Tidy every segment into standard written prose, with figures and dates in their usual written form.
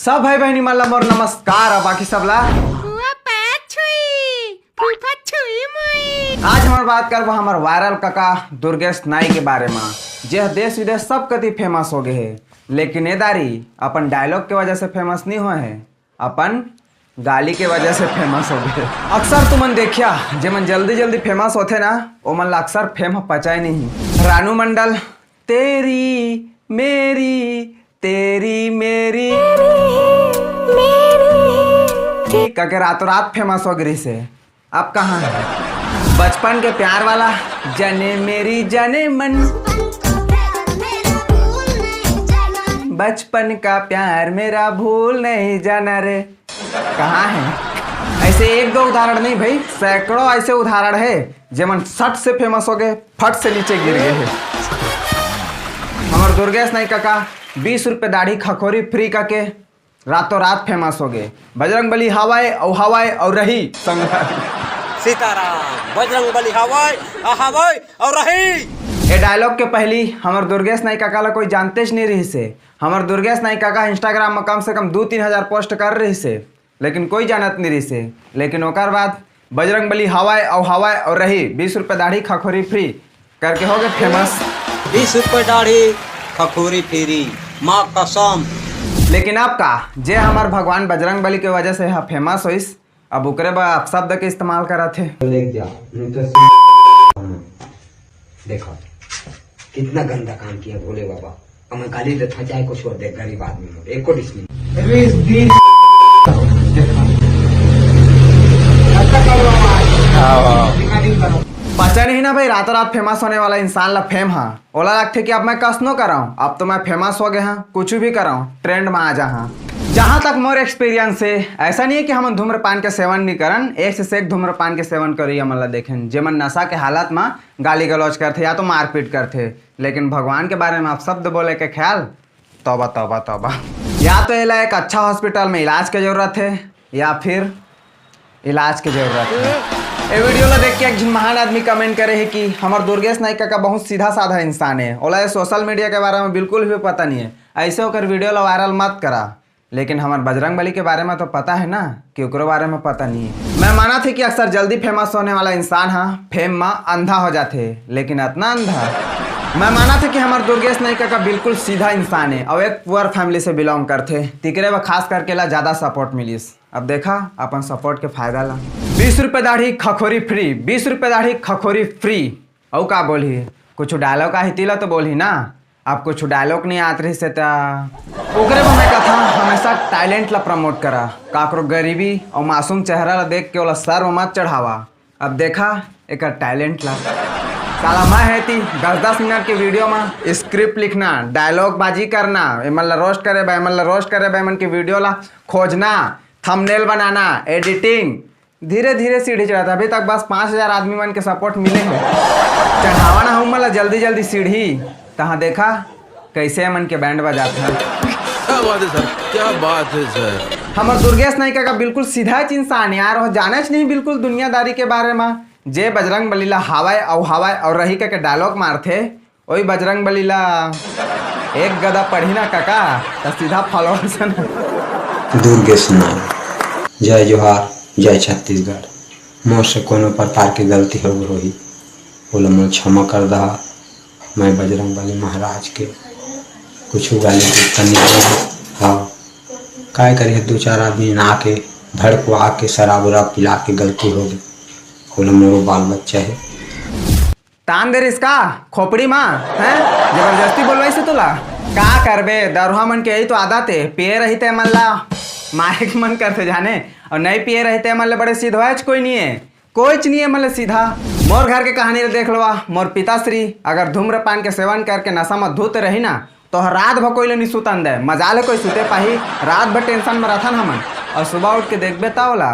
सब भाई बहनी मला मोर नमस्कार और बाकी सब ला आज हमार बात करब हमार वायरल काका दुर्गेश नाई के बारे में जे देश विदेश सब कति फेमस हो गए है। लेकिन ये दारी अपन डायलॉग के वजह से फेमस नहीं हुए है, अपन गाली के वजह से फेमस हो गए। अक्सर तुमन देखिया जे मन जल्दी जल्दी फेमस होते ना वो मन अक्सर फेम पचाए नहीं। रानू मंडल तेरी मेरी करके रातों रात फेमस हो गई से। अब कहाँ है बचपन के प्यार वाला जाने मेरी जाने मन, बचपन का प्यार मेरा भूल नहीं जाना रे, कहाँ है। ऐसे एक दो उदाहरण नहीं भाई, सैकड़ों ऐसे उदाहरण है जेमन सट से फेमस हो गए, फट से नीचे गिर गए है। हमारे दुर्गेश नाई काका 20 रुपए दाढ़ी खखोरी फ्री करके रातों रात फेमस हो गए। बजरंगबली हवाए और रही संग सीताराम बजरंगबली हवाए और रही। ये डायलॉग के पहली हमारे दुर्गेश नाई काका ला कोई जानते नहीं रही से। हमारे दुर्गेश नाई काका इंस्टाग्राम में कम से कम 2-3 हजार पोस्ट कर रही से, लेकिन कोई जानत नहीं रही से। लेकिन ओकर बाद बजरंगबली हवाए और रही 20 रुपए दाढ़ी खखोरी फ्री करके हो गए फेमस। 20 रुपए दाढ़ी खखोरी फ्री माँ कसम। लेकिन अब का जे हमार भगवान बजरंगबली के वजह से यहाँ फेमस होइस, अब उकरे बाद शब्द के इस्तेमाल करा थे। देखो कितना गंदा काम किया भोले बाबा। अब मैं गाली देता चाहे कुछ और देख गरीब आदमी एक को पता नहीं ना भाई, रातों रात फेमस होने वाला इंसान ला फेम हा ओला लगते कि अब मैं कस नो कराऊं, अब तो मैं फेमस हो गया हाँ, कुछ भी कराऊं ट्रेंड में आ जा। हाँ जहाँ तक मोर एक्सपीरियंस है, ऐसा नहीं है कि हम धूम्रपान के सेवन नहीं करन, एक से एक धूम्रपान के सेवन करी हमला देखें जेमन नशा के हालत में गाली गलौज करते या तो मारपीट करते। लेकिन भगवान के बारे में आप शब्द बोले के ख्याल तौबा तौबा तौबा। या तो ये एक अच्छा हॉस्पिटल में इलाज की जरूरत है या फिर इलाज की जरूरत है। ये वीडियो ला देख के एक महान आदमी कमेंट करे है कि हमारे दुर्गेश नाई काका बहुत सीधा साधा इंसान है, ओला ये सोशल मीडिया के बारे में बिल्कुल भी पता नहीं है, ऐसे होकर वीडियो ला वायरल मत करा। लेकिन हमारे बजरंगबली के बारे में तो पता है ना कि ओकरो बारे में पता नहीं है। मैं माना थे कि अक्सर जल्दी फेमस होने वाला इंसान हाँ फेम में अंधा हो जाते, लेकिन इतना अंधा। मैं माना था कि हमारे दुर्गेश नाई काका बिल्कुल सीधा इंसान है और एक पुअर फैमिली से बिलोंग करते, तिकरे व खास करके ला ज्यादा सपोर्ट मिलीस। अब देखा अपन सपोर्ट के फायदा ला। 20 रुपए दाढ़ी खखोरी फ्री, 20 रुपए दाढ़ी खखोरी फ्री। और का बोली कुछ डायलॉग आई थी तो बोली ना, अब कुछ डायलॉग नहीं आत रही से ओकरे में कथा हमेशा टैलेंट ला प्रमोट करा, काकरो गरीबी और मासूम चेहरा ला देख के ओला सर मत चढ़ावा। अब देखा एक टैलेंट ला साला मैं है थी 10-10 मिनट के वीडियो में स्क्रिप्ट लिखना, डायलॉग बाजी करना, एमन ला रोस्ट करे बैमन की वीडियो ला खोजना, थंबनेल बनाना, एडिटिंग, धीरे धीरे सीढ़ी चढ़ा था। अभी तक बस 5000 आदमी मन के सपोर्ट मिले हैं। चढ़ावा ना हूँ मला जल्दी सीढ़ी तहाँ देखा कैसे मन के बैंड बजाता है। क्या बात है सर, क्या बात है सर। हमारे दुर्गेश नाई काका बिल्कुल सीधा इंसान यार, हो जाने नहीं बिल्कुल दुनियादारी के बारे में। जे बजरंगबली ला हवाए और रही के डायलॉग मारते, वही बजरंगबली ला एक गदा पढ़ी ना काका तो सीधा फॉलोअर्स। दुर्गेश नाई जय जोहार, जय छत्तीसगढ़। मोर से कोनो प्रकार की गलती हो रही बोला मोर क्षमा कर दहा। मैं बजरंगबली महाराज के कुछ गाली करनी हाँ काय करिए 2-4 आदमी ना के भड़कवा के शराब उराब पिला के गलती हो गई, बोला मोरो बाल बच्चा है। तान दे इसका खोपड़ी माँ है जबरदस्ती बोलवाई से तुला का करबे। दरहा मन के यही तो आदत है, पिए रही थे मन ला मारे के मन करते जाने, और नहीं पिए रहे थे मन ले बड़े सीधा कोई नहीं है, कोई नहीं है मतलब सीधा। मोर घर के कहानी देख लो, मोर पिताश्री अगर धूम्रपान के सेवन करके नशा में धूत रही ना तो रात भर कोई नहीं सुतन दे, मजा ले कोई सुते पाही, रात भर टेंशन में रहता हमन, और सुबह उठ के देखबे ताओला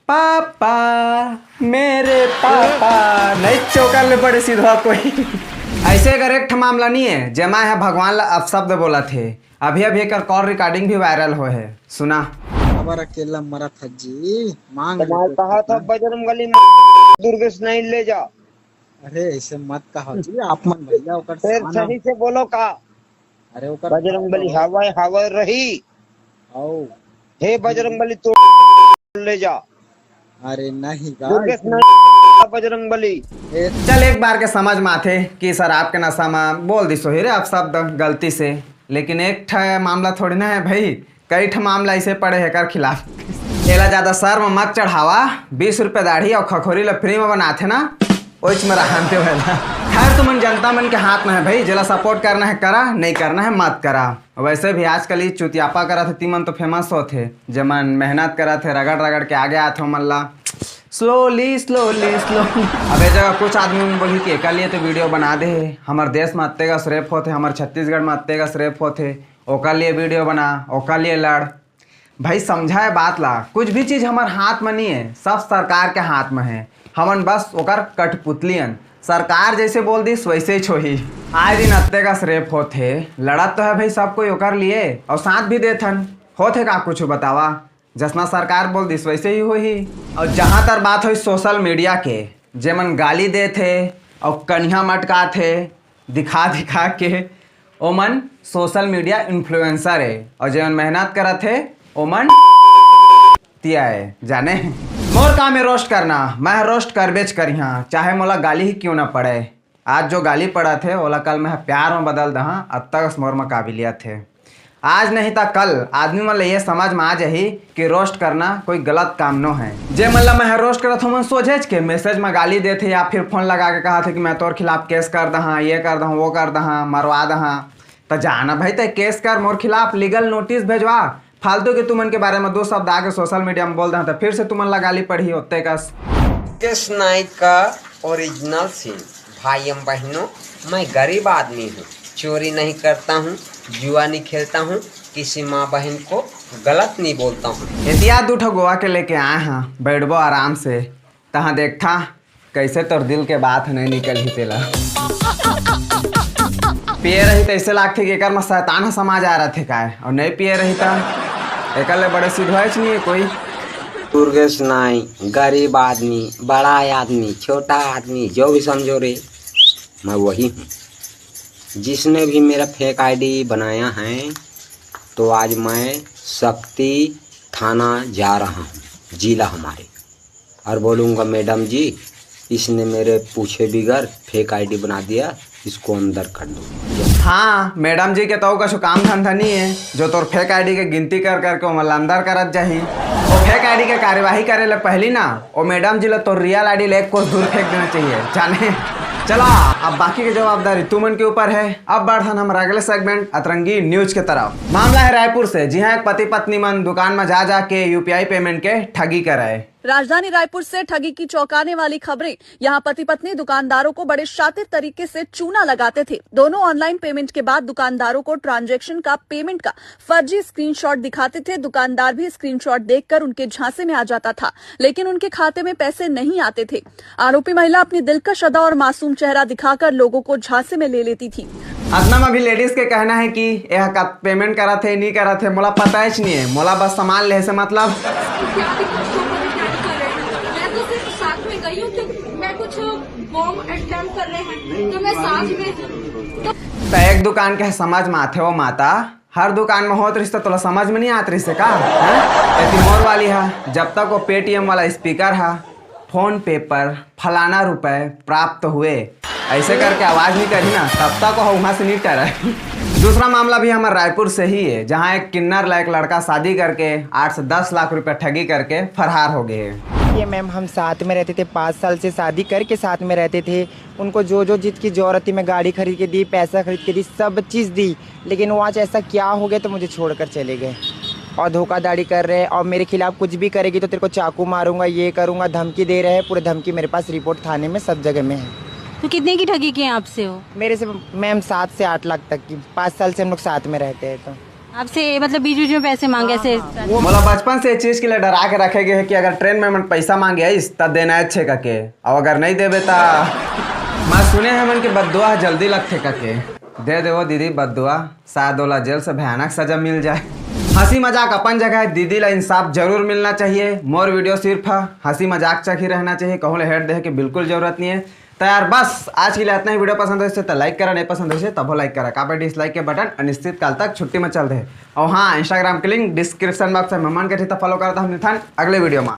पापा मेरे पापा नहीं चौका ले बड़े सीधा कोई। ऐसे अगर एक मामला नहीं है जमा है भगवान ला अपशब्द बोला थे। अभी एक कॉल रिकॉर्डिंग भी वायरल हो है, सुना। अकेला मरा था जी, मांग कहा था बजरंगबली दुर्गेश नहीं ले जा। अरे ऐसे मत कहो जी, आप मन भैया फिर सही से बोलो का। अरे बजरंगबली हवा रही। आओ। हे बजरंगबली तो ले जा। अरे नहीं दुर्गेश गाइस। नायक बजरंगबली। ए, चल एक बार के समझ में आथे कि सर आपके नशा में बोल दी सोही रे आप शब्द गलती से, लेकिन एक ठा मामला थोड़ी ना है भाई, कई ठा मामला ऐसे पड़े है कर खिलाफ। एला ज्यादा सर में मत चढ़ावा, 20 रुपये दाढ़ी और खखोरी ला फ्री में बनाते ना, ओइच में रहते वाला। खैर तुमन जनता मन के हाथ में है भाई, जला सपोर्ट करना है करा, नहीं करना है मत करा। वैसे भी आजकल ये चुतियापा करा थे तीमन तो फेमस होते, जमन मेहनत करा थे रगड़ रगड़ के आगे आते हो मल्ला स्लोली स्लोली स्लोली। अब ये जगह कुछ आदमी में बोली कि एका लिए तो वीडियो बना दे, हमारे देश में अत्ते का रेप होते, हमारे छत्तीसगढ़ में अत्ते का रेप होते, ओका लिए वीडियो बना, ओका लिए लड़। भाई समझाए बात ला, कुछ भी चीज़ हमारे हाथ में नहीं है, सब सरकार के हाथ में है, हमन बस ओकर कठपुतलियन, सरकार जैसे बोल दी वैसे ही छोही। आए दिन अत्ते का रेप होते, लड़त तो है भाई सब कोई ओकर लिए और साथ भी देथन, होते का कुछ बतावा, जसना सरकार बोल दी वैसे ही हो ही। और जहाँ तर बात हुई सोशल मीडिया के, जेमन गाली दे थे और कन्हा मटका थे दिखा दिखा के, ओमन सोशल मीडिया इन्फ्लुएंसर है, और जेमन मेहनत करा थे ओमन तिया है जाने। मोर काम है रोस्ट करना, मैं रोस्ट कर बेच कर यहाँ, चाहे मोला गाली ही क्यों ना पड़े। आज जो गाली पड़ा थे ओला कल मैं प्यार में बदल दहा, अब तक मोर में काबिलियत है, आज नहीं था कल आदमी मतलब ये समझ में आ जाही कि रोस्ट करना कोई गलत काम न है। जे मतलब मैं रोस्ट करत हूँ, सोझेज के मैसेज में गाली देते या फिर फोन लगा के कहा था कि मैं तोर खिलाफ केस कर दहा, ये कर दहा, वो कर दहा, मरवा दहा, तो जाना भाई तो केस कर, मोर खिलाफ लीगल नोटिस भेजवा। फालतू के तुमन के बारे में 2 शब्द आके सोशल मीडिया में बोल दहा तो फिर से तुमन ला गाली पड़ी होते का। दुर्गेश नायक का ओरिजिनल सीन। भाइयों बहनों, मैं गरीब आदमी हूँ, चोरी नहीं करता हूँ, जुआ नहीं खेलता हूँ, किसी माँ बहन को गलत नहीं बोलता हूँ। एहतियात उठो गोवा के लेके आए हैं, बैठबो आराम से, तहाँ देखता कैसे तोर दिल के बात नहीं निकल ही तेला। पिए रही तो ऐसे लागते कि एकर में शैतान समाज आ रहा थे काय, और नहीं पिए रही तो एकर ले बड़े सिधवाइच नहीं है कोई। दुर्गेश नायक गरीब आदमी, बड़ा आदमी, छोटा आदमी, जो भी समझो रे, मैं वही हूँ। जिसने भी मेरा फेक आईडी बनाया है, तो आज मैं शक्ति थाना जा रहा हूँ, जिला हमारे, और बोलूँगा मैडम जी इसने मेरे पूछे बिगर फेक आईडी बना दिया, इसको अंदर कर दो। हाँ मैडम जी के तो कछु काम धंधा नहीं है जो तोर फेक आईडी के गिनती कर करके वो मतलब अंदर करत जाही। वो फेक आईडी के कार्यवाही करे ले पहली ना वो मैडम जी ला तोर रियल आईडी ले कोस दूर फेंक देना चाहिए जाने। चला अब बाकी की जवाबदारी तुमन के ऊपर है। अब बढ़न हम अगले सेगमेंट अतरंगी न्यूज के तरफ। मामला है रायपुर से, जी हाँ, एक पति पत्नी मन दुकान में जा के यूपीआई पेमेंट के ठगी कराए। राजधानी रायपुर से ठगी की चौंकाने वाली खबरें। यहां पति पत्नी दुकानदारों को बड़े शातिर तरीके से चूना लगाते थे। दोनों ऑनलाइन पेमेंट के बाद दुकानदारों को ट्रांजैक्शन का पेमेंट का फर्जी स्क्रीनशॉट दिखाते थे। दुकानदार भी स्क्रीनशॉट देखकर उनके झांसे में आ जाता था, लेकिन उनके खाते में पैसे नहीं आते थे। आरोपी महिला अपनी दिलकश अदा और मासूम चेहरा दिखाकर लोगों को झांसे में ले लेती थी। अदना में भी लेडीज के कहना है कि यह पेमेंट करा थे नहीं करा थे मोला पता ही नहीं है, मोला बस सामान ले से मतलब। मैं कुछ बॉम्ब अटेम्प्ट कर रहे हैं तो मैं साथ में तो एक दुकान के समझ में आते हो माता, हर दुकान में होत रिश्ता तोला समझ में नहीं आत रही से का है? मोर वाली है, जब तक वो पेटीएम वाला स्पीकर है, फोन पे पर फलाना रुपए प्राप्त हुए ऐसे करके आवाज नहीं करी ना, तब तक वो वहां से नहीं करे। दूसरा मामला भी हमारे रायपुर से ही है, जहां एक किन्नर लायक लड़का शादी करके 8 से 10 लाख रुपए ठगी करके फरार हो गए। ये मैम हम साथ में रहते थे, 5 साल से शादी करके साथ में रहते थे। उनको जो जो जिसकी जरूरत थी मैं गाड़ी खरीद के दी, पैसा खरीद के दी, सब चीज़ दी, लेकिन वो आज ऐसा क्या हो गया तो मुझे छोड़कर चले गए और धोखाधड़ी कर रहे हैं और मेरे खिलाफ कुछ भी करेगी तो तेरे को चाकू मारूंगा, ये करूंगा, धमकी दे रहे हैं। पूरे धमकी मेरे पास रिपोर्ट थाने में सब जगह में है। तो कितने की ठगी की आपसे हो? मेरे से मैम 7 से 8 लाख तक की, 5 साल से हम लोग साथ में रहते हैं। तो आपसे मतलब बीच बीच में पैसे मांगे ऐसे? मोला बचपन से चीज के लिए डरा के रखे गए है कि अगर ट्रेन में मन पैसा मांगे इस तब देना है अच्छे करके, और अगर नहीं देवे ता मैं सुने हैं मन के बददुआ जल्दी लगते करके दे देवो दीदी बददुआ, शायद ओला जेल से भयानक सजा मिल जाए। हंसी मजाक अपन जगह है, दीदी ला इंसाफ जरूर मिलना चाहिए। मोर वीडियो सिर्फ हंसी मजाक तक ही रहना चाहिए, कहूँ हेट दे की बिल्कुल जरूरत नहीं है। तो यार बस आज के लिए इतना ही। वीडियो पसंद है तो लाइक करा, नहीं पसंद है तब लाइक करा। कापे डिसलाइक के बटन अनिश्चित काल तक छुट्टी में चल रहे। और हाँ, इंस्टाग्राम के लिंक डिस्क्रिप्शन बॉक्स में मेहमान के फॉलो करता हम अगले वीडियो में।